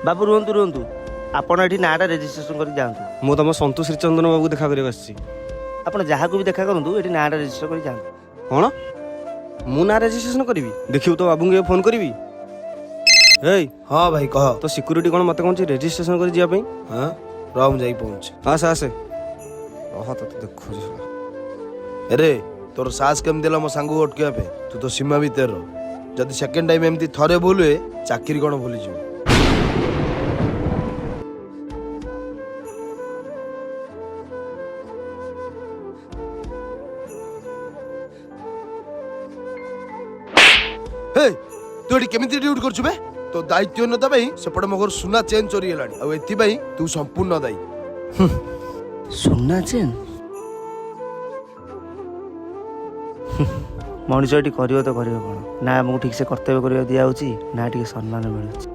ବାବୁ ରୁହନ୍ତୁ ରୁହନ୍ତୁ, ଆପଣ ଏଠି ନାଁଟା ରେଜିଷ୍ଟ୍ରେସନ କରି ଯାଆନ୍ତୁ। ମୁଁ ତମ ସନ୍ତୁ ଶ୍ରୀଚନ୍ଦନ ବାବୁକୁ ଦେଖା କରିବାକୁ ଆସିଛି। ଆପଣ ଯାହାକୁ ବି ଦେଖା କରନ୍ତୁ, ଏଠି ନାଁଟା ରେଜିଷ୍ଟର କରି ଯାଆନ୍ତୁ। କ'ଣ? ମୁଁ ନାଁ ରେଜିଷ୍ଟ୍ରେସନ କରିବି? ଦେଖିବୁ ତ ବାବୁଙ୍କୁ ଏବେ ଫୋନ୍ କରିବି। ଏଇ ହଁ ଭାଇ କହ। ତ ସିକ୍ୟୁରିଟି କ'ଣ ମୋତେ କହୁଛି ରେଜିଷ୍ଟ୍ରେସନ କରି ଯିବା ପାଇଁ? ହଁ ରହ ମୁଁ ଯାଇ ପହଞ୍ଚେ। ଆସେ ଆସେ, ରହ ତତେ ଦେଖୁଛି। ଆରେ ତୋର ସାହସ କେମିତି ଦେଲା ମୋ ସାଙ୍ଗକୁ ଅଟକେଇବା ପାଇଁ? ତୁ ତ ସୀମା ଭିତରେ ରହ। ଯଦି ସେକେଣ୍ଡ ଟାଇମ୍ ଏମିତି ଥରେ ଭୁଲ ହୁଏ, ଚାକିରି କ'ଣ ଭୁଲିଯିବୁ। ହେ ତୁ ଏଠି କେମିତି ଡ୍ୟୁଟି କରୁଛୁ ବେ? ତୋ ଦାୟିତ୍ୱହୀନତା ପାଇଁ ସେପଟେ ମୋ ଘର ସୁନା ଚେନ୍ ଚୋରି ହେଲାଣି, ଆଉ ଏଥିପାଇଁ ତୁ ସମ୍ପୂର୍ଣ୍ଣ ଦାୟୀ। ସୁନା ଚେନ୍? ମଣିଷ ଏଠି କରିବ ତ କରିବ କ'ଣ? ନା ଆମକୁ ଠିକ୍ ସେ କର୍ତ୍ତବ୍ୟ କରିବାକୁ ଦିଆହେଉଛି, ନା ଟିକେ ସମ୍ମାନ ମିଳୁଛି।